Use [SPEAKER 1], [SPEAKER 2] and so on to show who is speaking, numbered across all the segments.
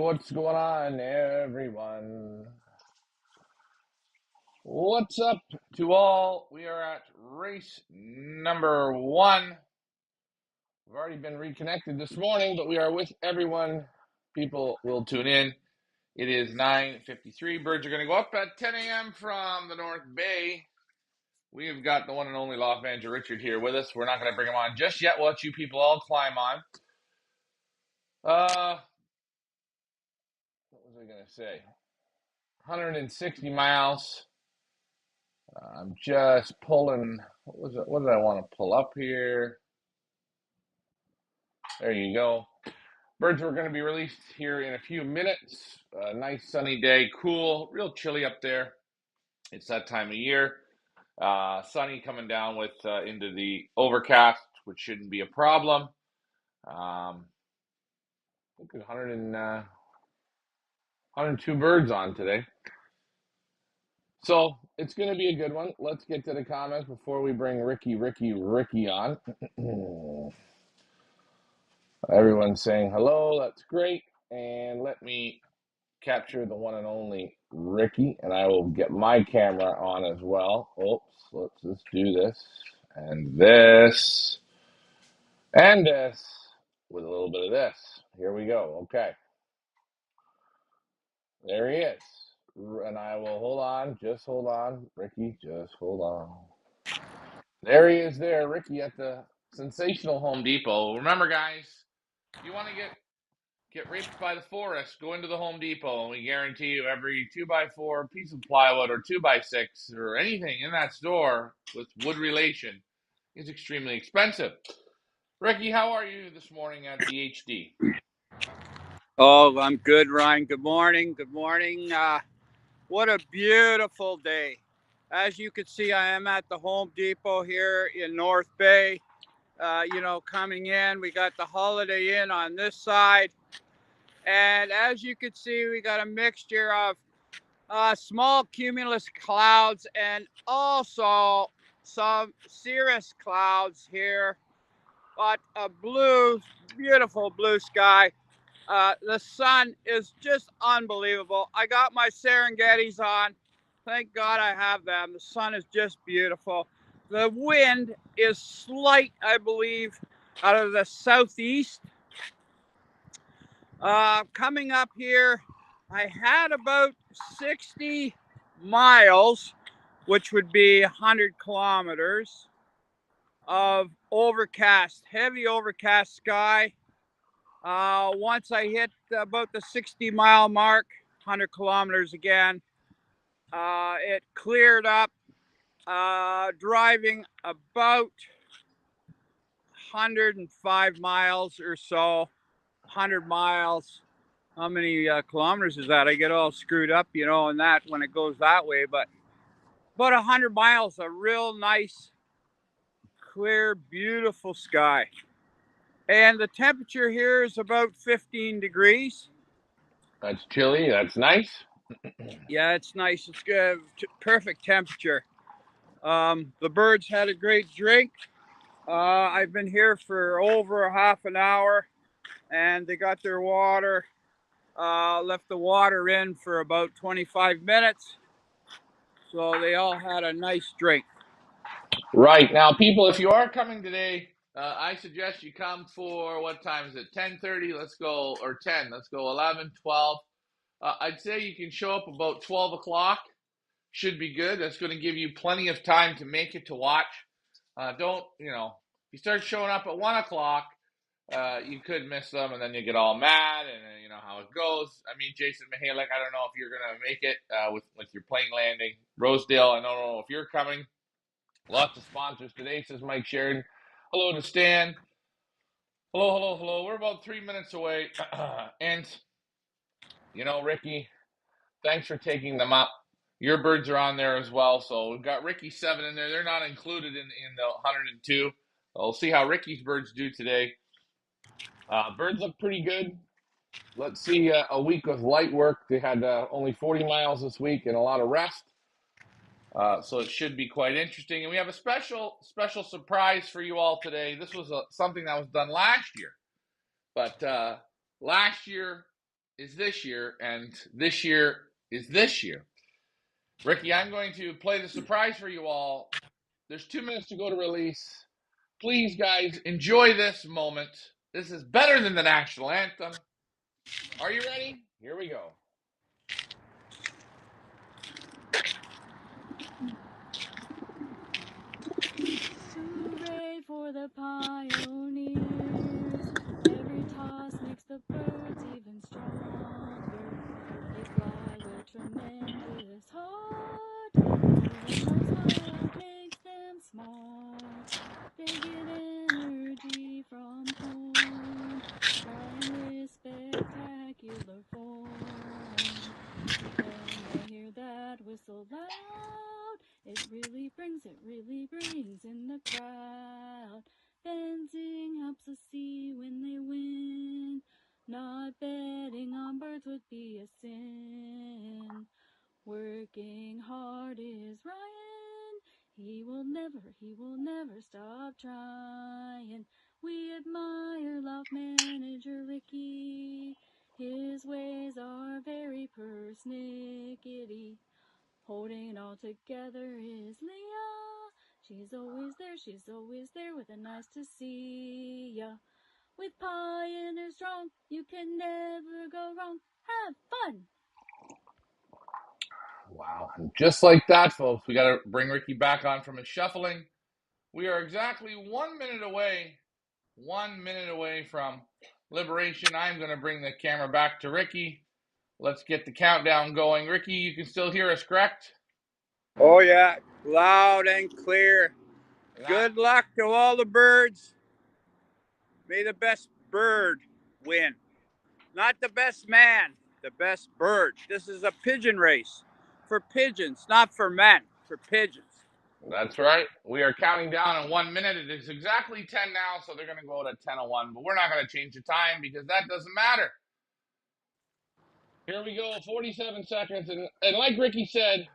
[SPEAKER 1] What's going on, everyone? What's up to all? We are at race number 1. We've already been reconnected this morning, but we are with everyone. People will tune in. It is 9:53. Birds are going to go up at 10 a.m. from the North Bay. We've got the one and only Loft Manager Richard here with us. We're not going to bring him on just yet. We'll let you people all climb on. What was I going to say? 160 miles. I'm just pulling. What did I want to pull up here? There you go. Birds are going to be released here in a few minutes. Nice sunny day, cool, real chilly up there. It's that time of year. Sunny coming down with into the overcast, which shouldn't be a problem. I think there's 102 birds on today. So it's going to be a good one. Let's get to the comments before we bring Ricky on. Everyone's saying hello. That's great. And let me capture the one and only Ricky, and I will get my camera on as well. Oops, let's just do this and this and this with a little bit of this. Here we go. Okay. There he is. And I will hold on. Just hold on. Ricky, just hold on. There he is there. Ricky at the sensational Home Depot. Remember, guys, if you want to get raped by the forest, go into the Home Depot, and we guarantee you every 2x4 piece of plywood or 2x6 or anything in that store with wood relation is extremely expensive. Ricky, how are you this morning at the HD?
[SPEAKER 2] Oh, I'm good, Ryan. Good morning. Good morning. What a beautiful day. As you can see, I am at the Home Depot here in North Bay. Coming in, we got the Holiday Inn on this side. And as you can see, we got a mixture of small cumulus clouds and also some cirrus clouds here. But a beautiful blue sky. The sun is just unbelievable. I got my Serengetis on. Thank God I have them. The sun is just beautiful. The wind is slight, I believe, out of the southeast. Coming up here, I had about 60 miles, which would be 100 kilometers, of overcast, heavy overcast sky. Once I hit about the 60-mile mark, 100 kilometers again, it cleared up, driving about 105 miles or so, 100 miles. How many kilometers is that? I get all screwed up, in that when it goes that way, but about 100 miles, a real nice, clear, beautiful sky. And the temperature here is about 15 degrees.
[SPEAKER 1] That's chilly. That's nice.
[SPEAKER 2] Yeah, it's nice. It's good. Perfect temperature. The birds had a great drink. I've been here for over a half an hour, and they got their water. Left the water in for about 25 minutes. So they all had a nice drink.
[SPEAKER 1] Right. Now, people, if you are coming today, I suggest you come for, what time is it? 10:30. Let's go, or 10. Let's go 11, 12. I'd say you can show up about 12 o'clock. Should be good. That's going to give you plenty of time to make it to watch. Don't, if you start showing up at 1 o'clock, you could miss them, and then you get all mad, and you know how it goes. I mean, Jason Mihalik, I don't know if you're going to make it with your plane landing. Rosedale, I don't know if you're coming. Lots of sponsors today, says Mike Sheridan. Hello to Stan. Hello. We're about 3 minutes away. And, Ricky, thanks for taking them up. Your birds are on there as well. So we've got Ricky's 7 in there. They're not included in the 102. We'll see how Ricky's birds do today. Birds look pretty good. Let's see a week of light work. They had only 40 miles this week and a lot of rest. So it should be quite interesting. And we have a special surprise for you all today. This was something that was done last year. But last year, is this year, and this year is this year. Ricky, I'm going to play the surprise for you all. There's 2 minutes to go to release. Please, guys, enjoy this moment. This is better than the national anthem. Are you ready? Here we go.
[SPEAKER 3] Hooray for the pioneers. Every toss makes the birds even stronger. They fly with tremendous heart. Even though smile makes them smart. They get energy from corn, flying with spectacular form. When they hear that whistle loud, it really brings in the crowd. Fencing helps us see when they win. Not betting on birds would be a sin. Working hard is Ryan. He will never stop trying. We admire Loft Manager Ricky. His ways are very persnickety. Holding it all together is Leah. She's always there with a nice to see ya. With Pioneer Strong, you can never go wrong. Have fun!
[SPEAKER 1] Wow. And just like that, folks, we got to bring Ricky back on from his shuffling. We are exactly 1 minute away, 1 minute away from liberation. I'm going to bring the camera back to Ricky. Let's get the countdown going. Ricky, you can still hear us, correct?
[SPEAKER 2] Oh, yeah, loud and clear. Good luck to all the birds. May the best bird win. Not the best man, the best bird. This is a pigeon race for pigeons, not for men, for pigeons.
[SPEAKER 1] That's right. We are counting down in 1 minute. It is exactly 10 now, so they're going to go at 10:01, but we're not going to change the time because that doesn't matter. Here we go, 47 seconds. And like Ricky said,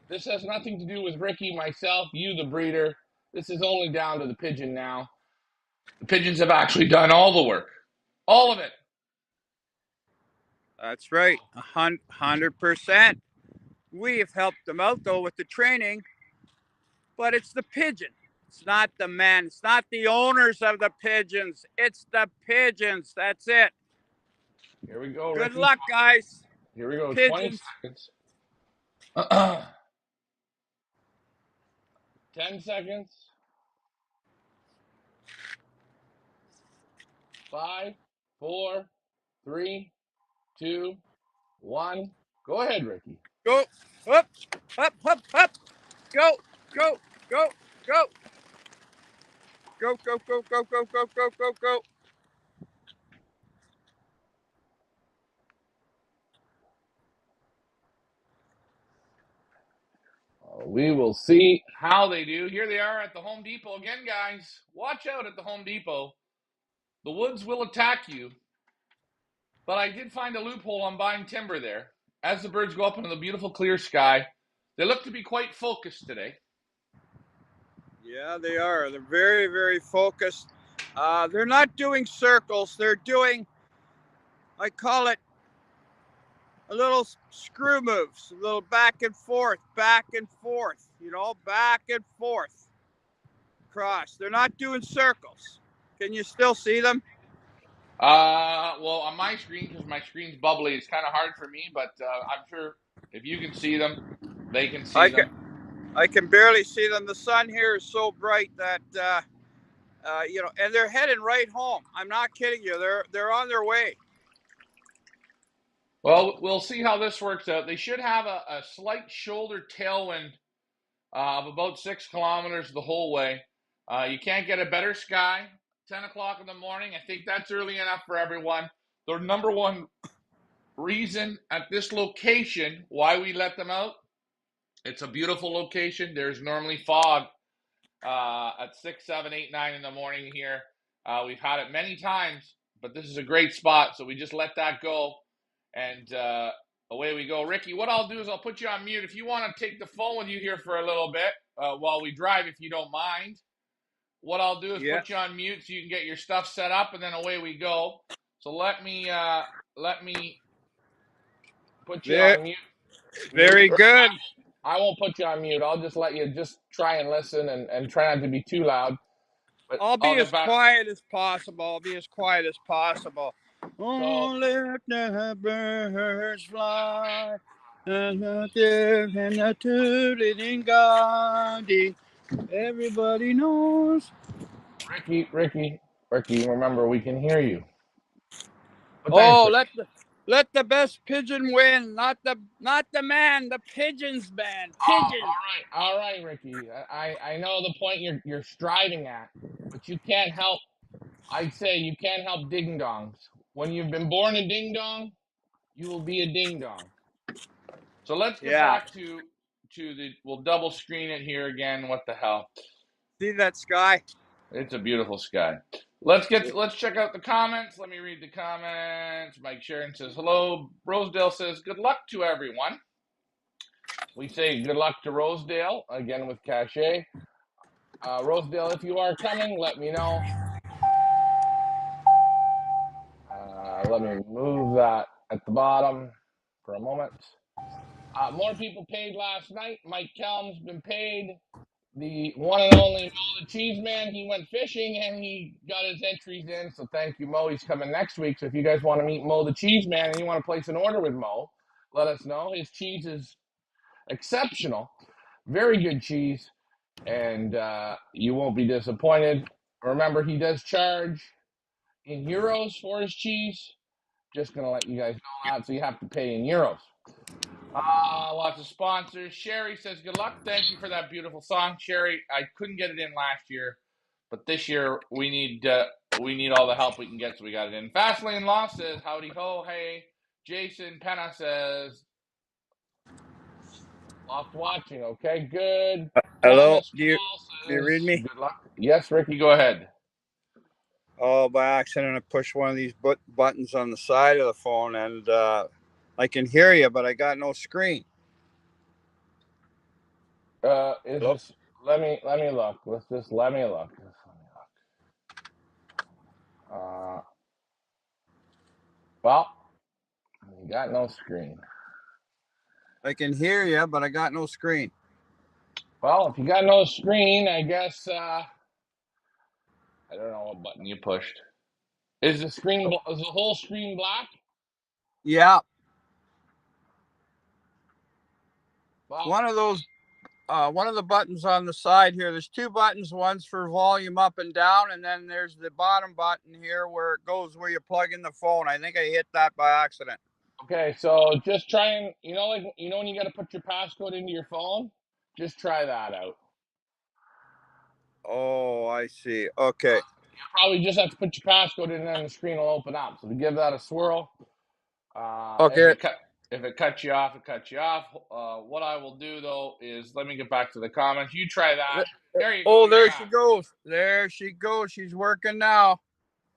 [SPEAKER 1] this has nothing to do with Ricky, myself, you, the breeder. This is only down to the pigeon now. The pigeons have actually done all the work. All of it.
[SPEAKER 2] That's right, 100%. We've helped them out, though, with the training, but it's the pigeon. It's not the men. It's not the owners of the pigeons. It's the pigeons. That's it.
[SPEAKER 1] Here we go,
[SPEAKER 2] Good
[SPEAKER 1] Ricky.
[SPEAKER 2] luck, guys.
[SPEAKER 1] Here we go,
[SPEAKER 2] Pigeons.
[SPEAKER 1] 20 seconds. 10 seconds. 5, 4, 3, 2, 1. Go ahead, Ricky.
[SPEAKER 2] Go. Up, up, up, up. Go, go, go, go. Go, go, go, go, go, go, go, go, go.
[SPEAKER 1] We will see how they do. Here they are at the Home Depot again, guys. Watch out at the Home Depot. The woods will attack you. But I did find a loophole on buying timber there. As the birds go up into the beautiful clear sky, they look to be quite focused today.
[SPEAKER 2] Yeah, they are. They're very, very focused. They're not doing circles. They're doing, I call it, a little screw moves, a little back and forth, back and forth, cross. They're not doing circles. Can you still see them?
[SPEAKER 1] Well, on my screen, because my screen's bubbly, it's kind of hard for me, but I'm sure if you can see them, they can see them.
[SPEAKER 2] I can barely see them. The sun here is so bright that, and they're heading right home. I'm not kidding you. They're on their way.
[SPEAKER 1] Well, we'll see how this works out. They should have a slight shoulder tailwind of about 6 kilometers the whole way. You can't get a better sky. 10 o'clock in the morning. I think that's early enough for everyone. The number one reason at this location why we let them out, it's a beautiful location. There's normally fog at 6, 7, 8, 9 in the morning here. We've had it many times, but this is a great spot, so we just let that go, and away we go. Ricky, what I'll do is I'll put you on mute. If you want to take the phone with you here for a little bit while we drive, if you don't mind. What I'll do is put you on mute so you can get your stuff set up, and then away we go. So let me let me put you
[SPEAKER 2] Very,
[SPEAKER 1] on mute.
[SPEAKER 2] very good.
[SPEAKER 1] I won't put you on mute. I'll just let you just try and listen and try not to be too loud. But
[SPEAKER 2] I'll be
[SPEAKER 1] I'll
[SPEAKER 2] as
[SPEAKER 1] get back.
[SPEAKER 2] quiet as possible. I'll be as quiet as possible. Oh, let the birds fly, and the tooting Gandhi. Everybody knows.
[SPEAKER 1] Ricky, remember we can hear you. But
[SPEAKER 2] Oh,
[SPEAKER 1] thanks,
[SPEAKER 2] let the best pigeon win, not the man, the pigeons man. Pigeons.
[SPEAKER 1] all right, Ricky. I know the point you're striving at, but you can't help. I'd say you can't help ding dongs. When you've been born a ding dong, you will be a ding dong. So let's get
[SPEAKER 2] Yeah.
[SPEAKER 1] back to the. We'll double screen it here again. What the hell?
[SPEAKER 2] See that sky?
[SPEAKER 1] It's a beautiful sky. Let's check out the comments. Let me read the comments. Mike Sharon says hello. Rosedale says good luck to everyone. We say good luck to Rosedale again with cachet. Rosedale, if you are coming, let me know. Let me move that at the bottom for a moment. More people paid last night. Mike Kelm's been paid. The one and only Mo the Cheese Man, he went fishing and he got his entries in. So thank you, Mo. He's coming next week. So if you guys want to meet Mo the Cheese Man and you want to place an order with Mo, let us know. His cheese is exceptional. Very good cheese. And you won't be disappointed. Remember, he does charge in euros for his cheese. Just going to let you guys know that. So you have to pay in euros. Lots of sponsors. Sherry says, good luck. Thank you for that beautiful song. Sherry, I couldn't get it in last year, but this year we need all the help we can get, so we got it in. Fastlane Law says, howdy ho, hey. Jason Penna says, lost watching. Okay, good.
[SPEAKER 2] Hello.
[SPEAKER 1] Thomas
[SPEAKER 2] Do you
[SPEAKER 1] Paul
[SPEAKER 2] read
[SPEAKER 1] says,
[SPEAKER 2] me?
[SPEAKER 1] good luck. Yes, Ricky, go ahead.
[SPEAKER 2] Oh, by accident, I pushed one of these buttons on the side of the phone, and I can hear you, but I got no screen.
[SPEAKER 1] Is this? Let me look. Let me look. Well, you got no screen.
[SPEAKER 2] I can hear you, but I got no screen.
[SPEAKER 1] Well, if you got no screen, I guess I don't know what button you pushed. Is the whole screen black?
[SPEAKER 2] Yeah.
[SPEAKER 1] Well,
[SPEAKER 2] One of the buttons on the side here. There's two buttons. One's for volume up and down, and then there's the bottom button here where it goes where you plug in the phone. I think I hit that by accident.
[SPEAKER 1] okay, so just try and when you got to put your passcode into your phone, just try that out.
[SPEAKER 2] Oh, I see. Okay.
[SPEAKER 1] You probably just have to put your passcode in, and then the screen will open up. So to give that a swirl.
[SPEAKER 2] Okay.
[SPEAKER 1] If it cuts you off, it cuts you off. What I will do though is let me get back to the comments. You try that. There you go.
[SPEAKER 2] Oh, there she goes. There she goes. She's working now.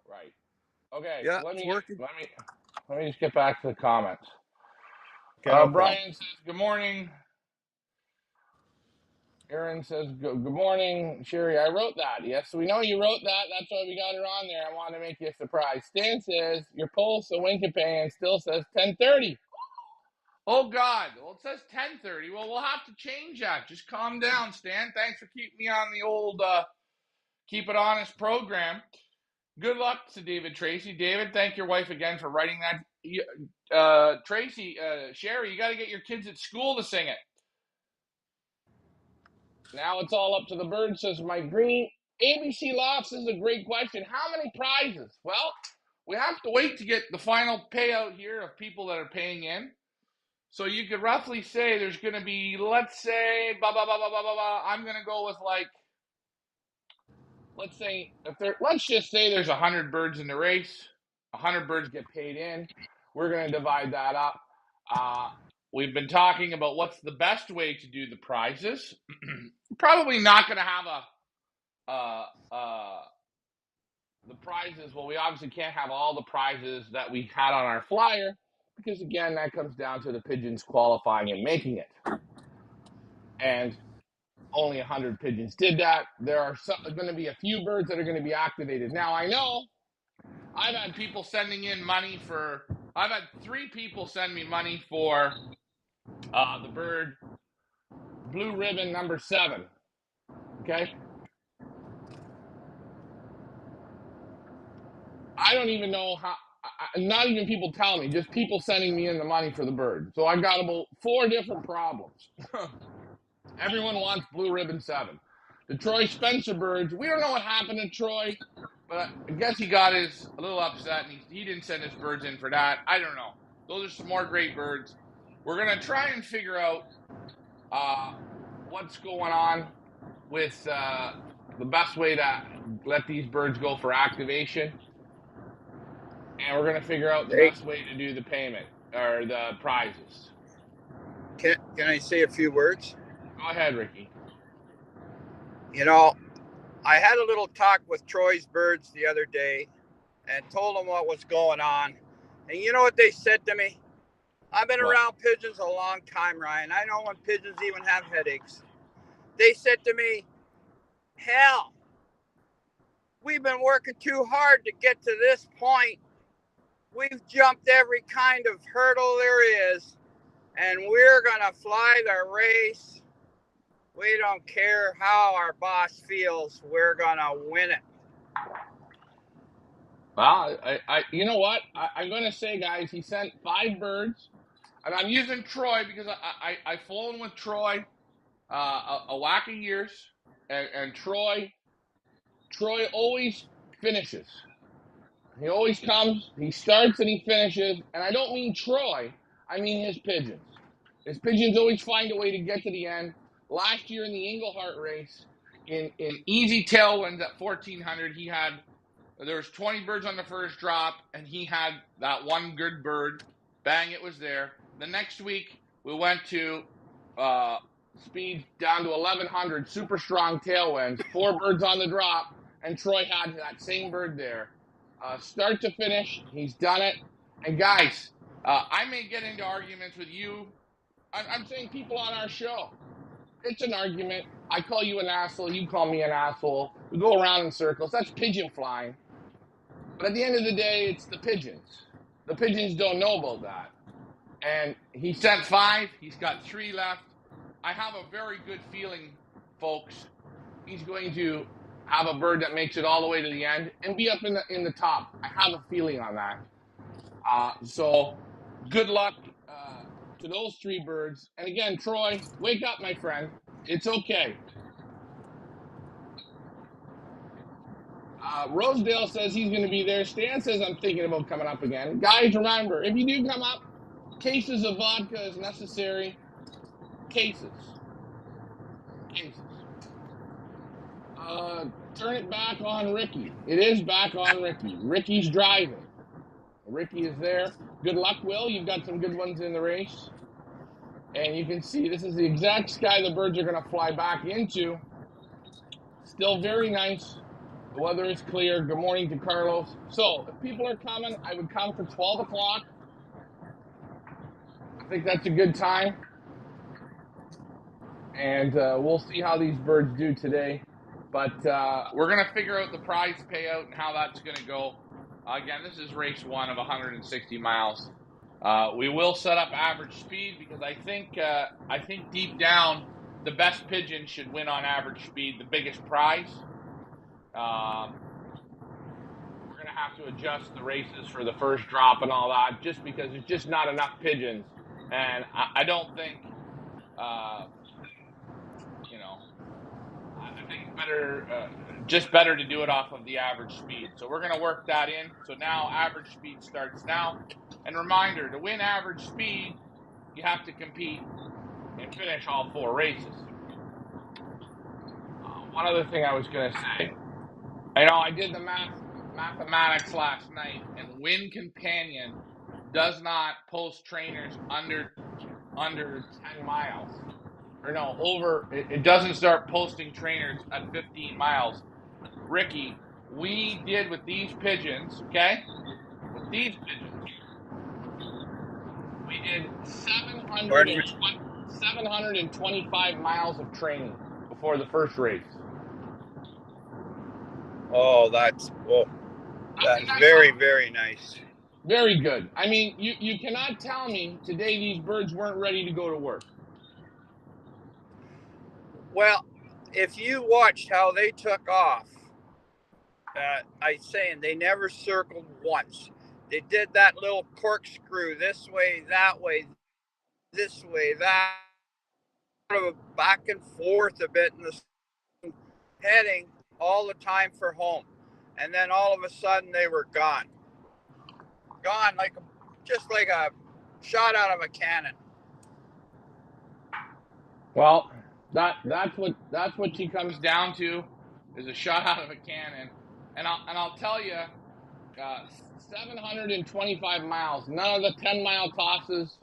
[SPEAKER 1] Right. Okay.
[SPEAKER 2] Yeah,
[SPEAKER 1] So let
[SPEAKER 2] it's
[SPEAKER 1] me
[SPEAKER 2] working.
[SPEAKER 1] just get back to the comments.
[SPEAKER 2] Okay, no
[SPEAKER 1] Brian
[SPEAKER 2] problem.
[SPEAKER 1] says good morning. Aaron says good morning. Sherry, I wrote that. Yes, we know you wrote that. That's why we got her on there. I want to make you a surprise. Stan says your pulse of Winkipan still says 10:30. Oh God! Well, it says 10:30. Well, we'll have to change that. Just calm down, Stan. Thanks for keeping me on the old Keep It Honest program. Good luck to David Tracy. David, thank your wife again for writing that. Tracy, Sherry, you got to get your kids at school to sing it. Now it's all up to the bird, says Mike Green. ABC Lofts is a great question. How many prizes? Well, we have to wait to get the final payout here of people that are paying in. So you could roughly say there's going to be, let's say, I'm going to go with let's just say there's 100 birds in the race. 100 birds get paid in. We're going to divide that up. We've been talking about what's the best way to do the prizes. Probably not going to have the prizes. Well, we obviously can't have all the prizes that we had on our flyer because, again, that comes down to the pigeons qualifying and making it. And only 100 pigeons did that. There are going to be a few birds that are going to be activated. Now, I know I've had people sending in money for I've had 3 people send me money for the bird Blue Ribbon number 7. Okay. I don't even know how. Not even people telling me, just people sending me in the money for the bird. So I got about 4 different problems. Everyone wants Blue Ribbon 7. The Troy Spencer birds, we don't know what happened to Troy, but I guess he got a little upset and he didn't send his birds in for that. I don't know. Those are some more great birds. We're going to try and figure out what's going on with the best way to let these birds go for activation. And we're going to figure out the best way to do the payment or the prizes.
[SPEAKER 2] Can I say a few words?
[SPEAKER 1] Go ahead, Ricky.
[SPEAKER 2] You know, I had a little talk with Troy's birds the other day and told them what was going on. And you know what they said to me? I've been around pigeons a long time, Ryan. I know when pigeons even have headaches. They said to me, hell, we've been working too hard to get to this point. We've jumped every kind of hurdle there is, and we're going to fly the race. We don't care how our boss feels. We're going to win it.
[SPEAKER 1] Well, you know what? I'm going to say, guys, he sent 5 birds, and I'm using Troy because I've flown with Troy a whack of years, and Troy always finishes. He always comes, he starts and he finishes, and I don't mean Troy, I mean his pigeons. His pigeons always find a way to get to the end. Last year in the Englehart race, in easy tailwinds at 1,400, there was 20 birds on the first drop, and he had that one good bird. Bang, it was there. The next week, we went to speed down to 1,100, super strong tailwinds, 4 birds on the drop, and Troy had that same bird there. Start to finish, he's done it. And guys, I may get into arguments with you. I'm saying people on our show. It's an argument. I call you an asshole, you call me an asshole. We go around in circles. That's pigeon flying. But at the end of the day, it's the pigeons. The pigeons don't know about that. And he sent 5. He's got 3 left. I have a very good feeling, folks. He's going to have a bird that makes it all the way to the end and be up in the top. I have a feeling on that. So good luck to those 3 birds. And again, Troy, wake up, my friend. It's okay. Rosedale says he's going to be there. Stan says I'm thinking about coming up again. Guys, remember, if you do come up, cases of vodka is necessary. Cases. Turn it back on Ricky. It is back on Ricky. Ricky's driving. Ricky is there. Good luck, Will. You've got some good ones in the race. And you can see this is the exact sky the birds are going to fly back into. Still very nice. The weather is clear. Good morning to Carlos. So, if people are coming, I would come for 12 o'clock. I think that's a good time. And we'll see how these birds do today. But we're going to figure out the prize payout and how that's going to go. Again, this is race 1 of 160 miles. We will set up average speed because I think deep down the best pigeon should win on average speed, the biggest prize. We're going to have to adjust the races for the first drop and all that just because there's just not enough pigeons. And I don't think, I think better to do it off of the average speed. So we're going to work that in. So now average speed starts now. And reminder, to win average speed, you have to compete and finish all 4 races. One other thing I was going to say, I did the mathematics last night, and Win Companion does not post trainers under 10 miles. Or no, it doesn't start posting trainers at 15 miles. Ricky, we did with these pigeons, okay? With these pigeons, we did 725 miles of training before the first race.
[SPEAKER 2] Oh, that's very, very nice.
[SPEAKER 1] Very good. I mean, you cannot tell me today these birds weren't ready to go to work.
[SPEAKER 2] Well, if you watched how they took off, I'm saying they never circled once. They did that little corkscrew this way, this way, that, back and forth a bit in the heading all the time for home. And then all of a sudden they were gone. Gone just like a shot out of a cannon.
[SPEAKER 1] Well, that's what she comes down to, is a shot out of a cannon. And I'll tell you, 725 miles. None of the 10-mile tosses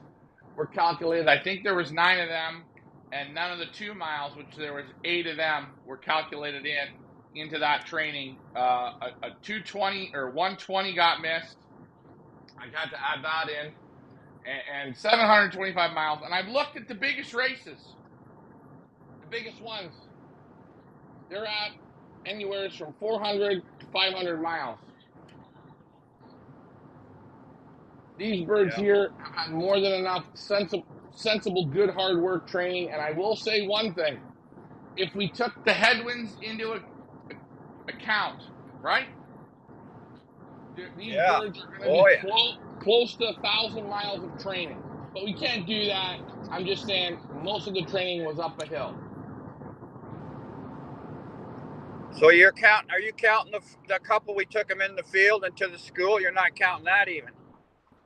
[SPEAKER 1] were calculated. I think there was 9 of them, and none of the 2 miles, which there was 8 of them, were calculated into that training. A 220 or 120 got missed. I got to add that in, and 725 miles. And I've looked at the biggest races, the biggest ones. They're at anywhere from 400 to 500 miles. These birds here have had more than enough sensible, good, hard work training. And I will say one thing. If we took the headwinds into account, right? These birds are going to be close to 1,000 miles of training. But we can't do that. I'm just saying most of the training was up a hill.
[SPEAKER 2] So are you counting the couple we took them in the field and to the school? You're not counting that even?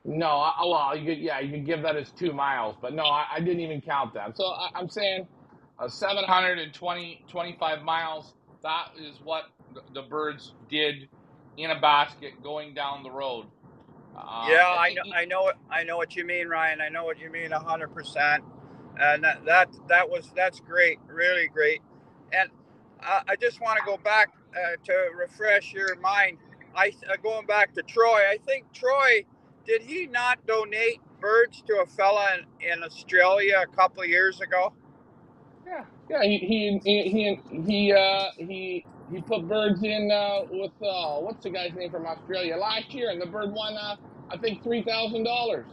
[SPEAKER 1] No, well, you could give that as 2 miles, but no, I didn't even count that. So I'm saying 725 miles, that is what the birds did in a basket going down the road.
[SPEAKER 2] I know what you mean, Ryan. I know what you mean 100%. And that's great, really great. And I just want to go back to refresh your mind. Going back to Troy, I think Troy, did he not donate birds to a fella in Australia a couple of years ago?
[SPEAKER 1] Yeah. He put birds in with what's the guy's name from Australia last year, and the bird won I think $3,000.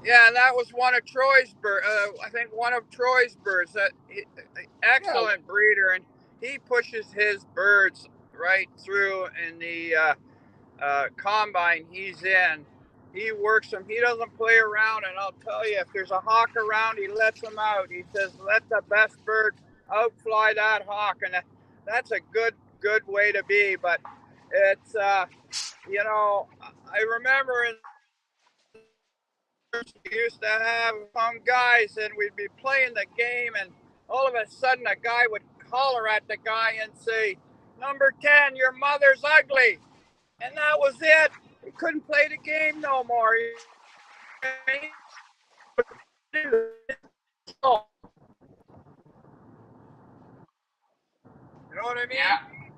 [SPEAKER 2] Yeah, and that was one of Troy's birds. I think one of Troy's birds. Excellent breeder, and he pushes his birds right through in the combine he's in. He works them. He doesn't play around, and I'll tell you, if there's a hawk around, he lets them out. He says, "Let the best bird outfly that hawk," and that's a good way to be. But it's I remember we used to have some guys, and we'd be playing the game, and all of a sudden a guy would holler at the guy and say, "Number 10, your mother's ugly," and that was it. He couldn't play the game no more. You know what I mean?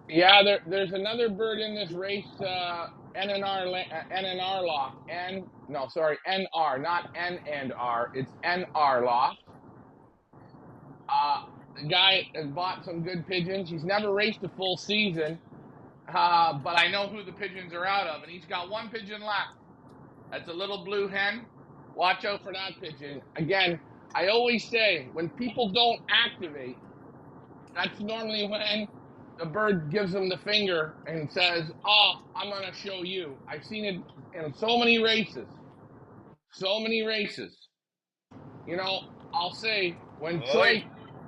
[SPEAKER 1] Yeah. There's another bird in this race, NR loft. NR, not N and R. It's NR loft. The guy has bought some good pigeons. He's never raced a full season, but I know who the pigeons are out of, and he's got one pigeon left. That's a little blue hen. Watch out for that pigeon. Again, I always say, when people don't activate, that's normally when the bird gives them the finger and says, "Oh, I'm going to show you." I've seen it in so many races. I'll say, when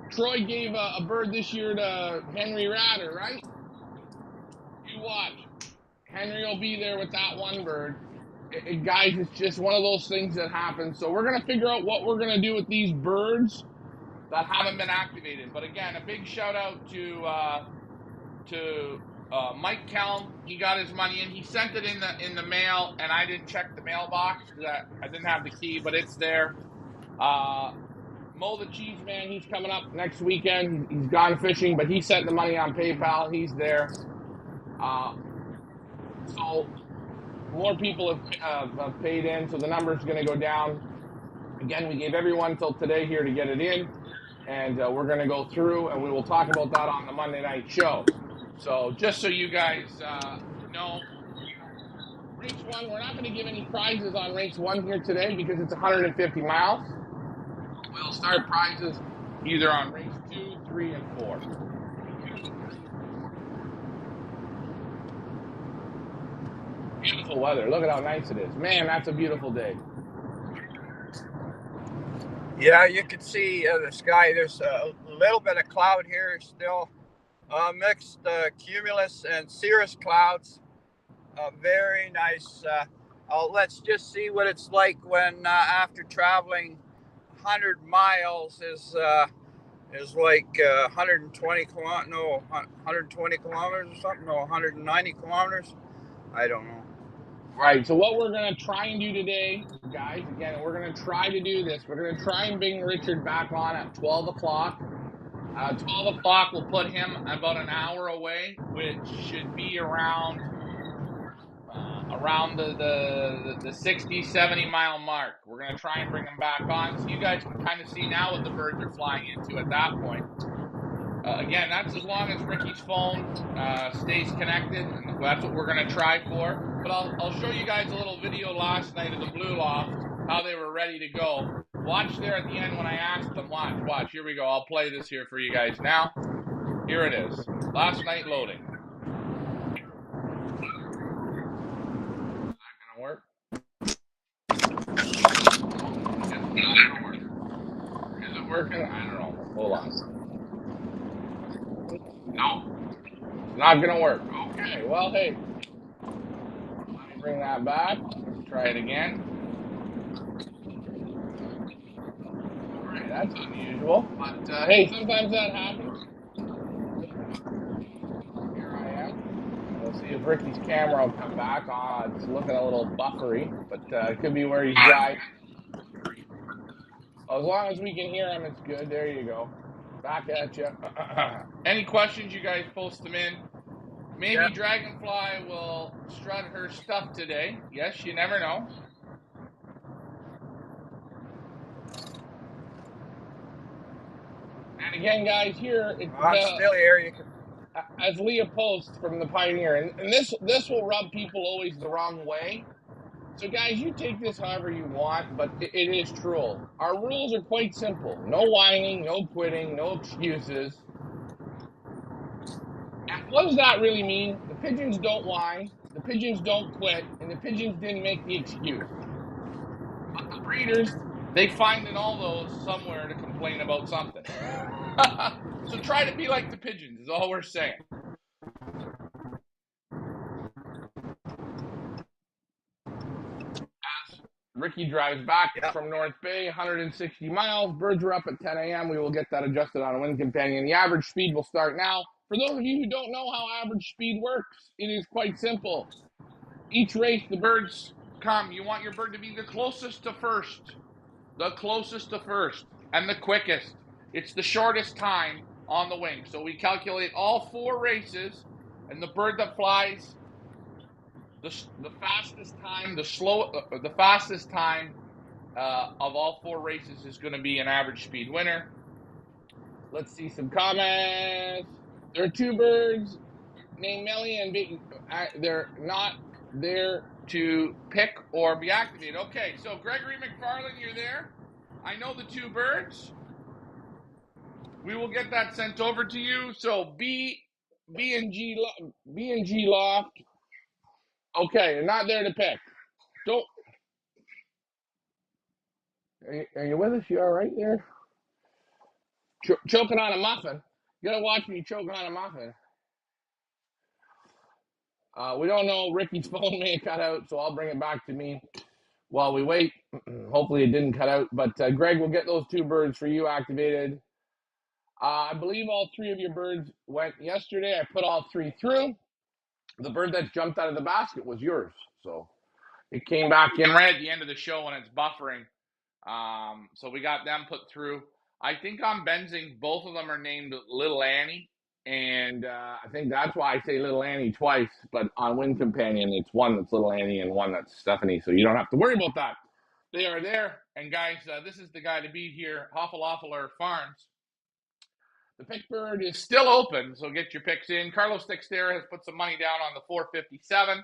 [SPEAKER 1] Troy gave a bird this year to Henry Ratter, right? You watch. Henry will be there with that one bird. Guys, it's just one of those things that happens. So we're going to figure out what we're going to do with these birds that haven't been activated. But again, a big shout out to Mike Kelm. He got his money in. He sent it in the mail, and I didn't check the mailbox because I didn't have the key, but it's there. Mo the Cheese Man, he's coming up next weekend. He's gone fishing, but he sent the money on PayPal. He's there. So more people have paid in, so the number's going to go down. Again, we gave everyone till today here to get it in, and we're going to go through, and we will talk about that on the Monday night show. So just so you guys know, Race 1, we're not going to give any prizes on race 1 here today because it's 150 miles. We'll start prizes either on race 2, 3, and 4. Beautiful weather. Look at how nice it is. Man, that's a beautiful day.
[SPEAKER 2] Yeah, you can see the sky. There's a little bit of cloud here still, mixed cumulus and cirrus clouds. Very nice. Let's just see what it's like when after traveling 100 miles is like 120 kilometers or something. No, 190 kilometers. I don't know.
[SPEAKER 1] Right, so what we're going to try and do today, guys, again, we're going to try to do this. We're going to try and bring Richard back on at 12 o'clock. 12 o'clock will put him about an hour away, which should be around the 60, 70 mile mark. We're going to try and bring him back on so you guys can kind of see now what the birds are flying into at that point. Again, that's as long as Ricky's phone stays connected, and that's what we're going to try for. But I'll show you guys a little video last night of the Blue Loft, how they were ready to go. Watch there at the end when I asked them. Watch. Here we go. I'll play this here for you guys now. Here it is. Last night loading. Is that going to work? Is it working? I don't know. Hold on. No. It's not going to work. Okay. Well, hey. Let me bring that back. Let's try it again. All right. That's unusual. But, hey, sometimes that happens. Here I am. We'll see if Ricky's camera will come back. It's looking a little buffery, but it could be where he's driving. As long as we can hear him, it's good. There you go. Back at you. Any questions, you guys post them in. Maybe Dragonfly will strut her stuff today. Yes, you never know. And again, guys, here
[SPEAKER 2] I'm still here. You can...
[SPEAKER 1] as Leah posts from the Pioneer, and this will rub people always the wrong way. So, guys, you take this however you want, but it is true. Our rules are quite simple. No whining, no quitting, no excuses. And what does that really mean? The pigeons don't whine, the pigeons don't quit, and the pigeons didn't make the excuse. But the breeders, they find in all those somewhere to complain about something. So try to be like the pigeons is all we're saying. As Ricky drives back from North Bay, 160 miles. Birds are up at 10 a.m. We will get that adjusted on a Wind Companion. The average speed will start now. For those of you who don't know how average speed works, it is quite simple. Each race, the birds come. You want your bird to be the closest to first. The closest to first and the quickest. It's the shortest time on the wing. So we calculate all 4 races, and the bird that flies the fastest time, the fastest time of all 4 races is going to be an average speed winner. Let's see some comments. There are 2 birds named Melly and Big. They're not there to pick or be activated. Okay, so Gregory McFarland, you're there. I know the 2 birds. We will get that sent over to you. So B and G Loft. Okay, they're not there to pick. Don't. Are you with us? You all right there? Choking on a muffin. You gotta watch me choking on a muffin. We don't know. Ricky's phone may have cut out, so I'll bring it back to me while we wait. Hopefully it didn't cut out. But Greg will get those 2 birds for you activated. I believe all 3 of your birds went yesterday. I put all 3 through. The bird that jumped out of the basket was yours. So it came back in right at the end of the show when it's buffering. So we got them put through. I think on Benzing, both of them are named Little Annie. And I think that's why I say Little Annie twice. But on Wind Companion, it's one that's Little Annie and one that's Stephanie. So you don't have to worry about that. They are there. And guys, this is the guy to beat here, Hoffaloffler Farms. The pick bird is still open, so get your picks in. Carlos Textera has put some money down on the 457.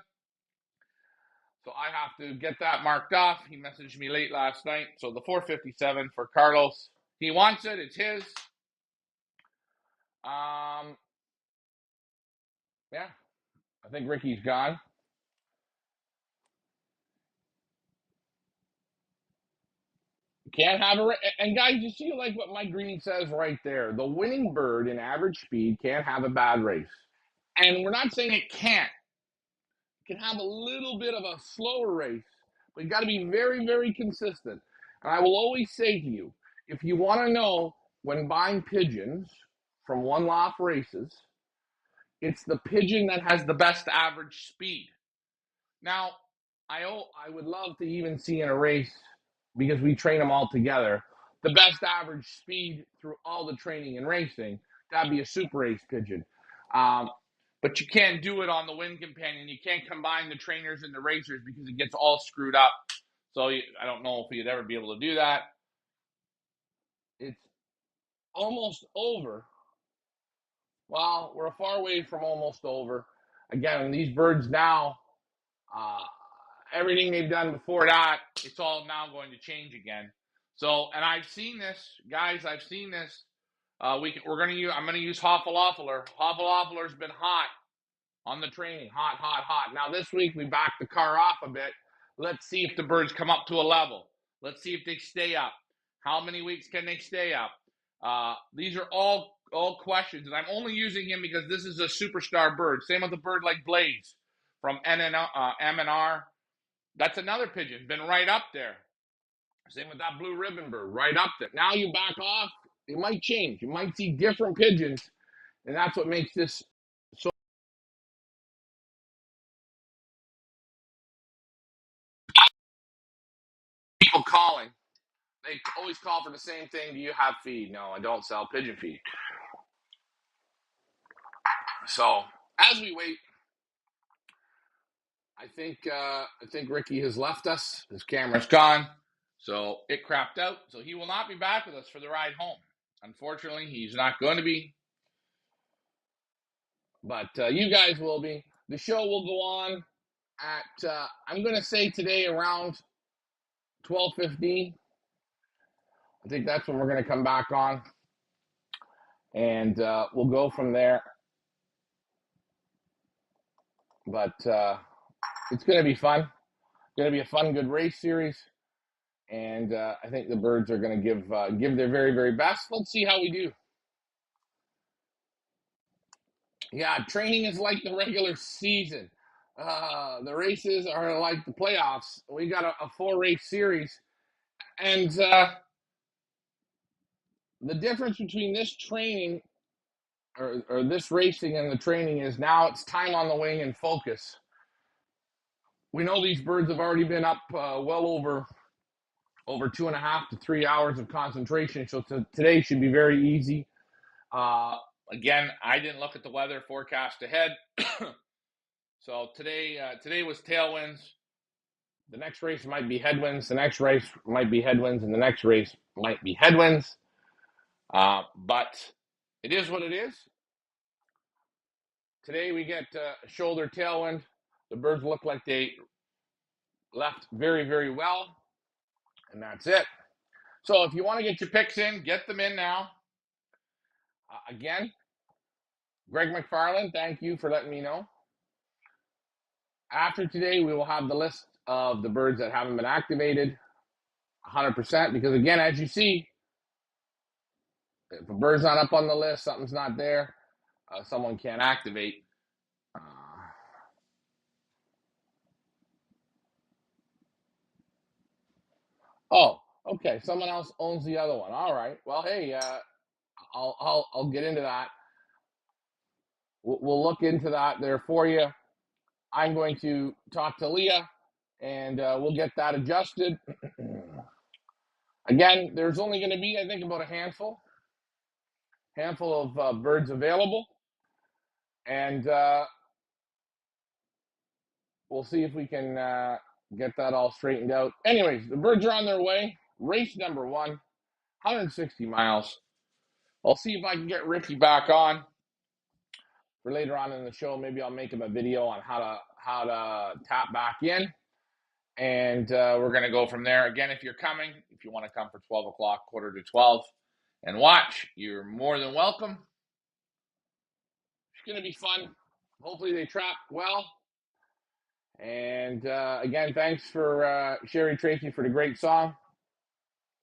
[SPEAKER 1] So I have to get that marked off. He messaged me late last night. So the 457 for Carlos. He wants it. It's his. Yeah, I think Ricky's gone. Can't have a and guys, you see like what Mike Green says right there. The winning bird in average speed can't have a bad race. And we're not saying it can't. It can have a little bit of a slower race, but you got to be very, very consistent. And I will always say to you, if you want to know when buying pigeons from one-off races, it's the pigeon that has the best average speed. Now, I would love to even see in a race, because we train them all together, the best average speed through all the training and racing. That'd be a super race pigeon. But you can't do it on the Win Companion. You can't combine the trainers and the racers because it gets all screwed up. So I don't know if you'd ever be able to do that. It's almost over. Well, we're far away from almost over. Again, these birds now, everything they've done before that, it's all now going to change again. So, and I've seen this, guys. I've seen this. I'm going to use Hoffaloffler. Hoffaloffler's been hot on the training, hot. Now this week we backed the car off a bit. Let's see if the birds come up to a level. Let's see if they stay up. How many weeks can they stay up? These are all questions, and I'm only using him because this is a superstar bird. Same with a bird like Blaze from M&R. That's another pigeon, been right up there. Same with that blue ribbon bird, right up there. Now you back off, it might change. You might see different pigeons, and that's what makes this so. People calling, they always call for the same thing. Do you have feed? No, I don't sell pigeon feed. So as we wait, I think Ricky has left us. His camera's gone, so it crapped out. So he will not be back with us for the ride home. Unfortunately, he's not going to be. But you guys will be. The show will go on at I'm going to say today around 12:15. I think that's when we're going to come back on, and we'll go from there. But it's going to be fun. It's going to be a fun, good race series, and I think the birds are going to give their very, very best. Let's see how we do. Yeah, training is like the regular season. The races are like the playoffs. We got a 4-race series, and the difference between this training or this racing and the training is now it's time on the wing and focus. We know these birds have already been up well over 2.5 to 3 hours of concentration, so today should be very easy. Again, I didn't look at the weather forecast ahead. So today was tailwinds. The next race might be headwinds. The next race might be headwinds, and the next race might be headwinds. But it is what it is. Today we get shoulder tailwind. The birds look like they left very, very well, and that's it. So if you want to get your picks in, get them in now. Again, Greg McFarland, thank you for letting me know. After today, we will have the list of the birds that haven't been activated 100%, because again, as you see, if a bird's not up on the list, something's not there, someone can't activate. Oh, okay, someone else owns the other one. All right, well, hey, I'll get into that. We'll look into that there for you. I'm going to talk to Leah, and we'll get that adjusted. Again, there's only going to be, I think, about a handful of birds available, and we'll see if we can get that all straightened out. Anyways, the birds are on their way. Race number 1, 160 miles. I'll see if I can get Ricky back on for later on in the show. Maybe I'll make him a video on how to tap back in. And we're going to go from there. Again, if you're coming, if you want to come for 12 o'clock, quarter to 12, and watch, you're more than welcome. It's going to be fun. Hopefully they trap well. And again, thanks for Sherry Tracy for the great song.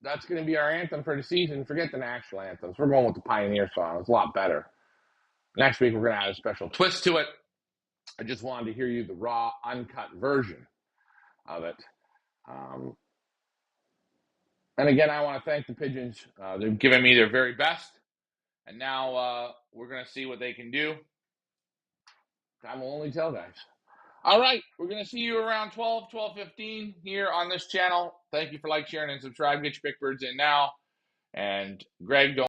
[SPEAKER 1] That's going to be our anthem for the season. Forget the national anthems. We're going with the Pioneer song. It's a lot better. Next week, we're going to add a special twist to it. I just wanted to hear you the raw, uncut version of it. And again, I want to thank the Pigeons. They've given me their very best. And now we're going to see what they can do. Time will only tell, guys. All right. We're going to see you around 12:15 here on this channel. Thank you for sharing, and subscribe. Get your pick birds in now. And Greg, don't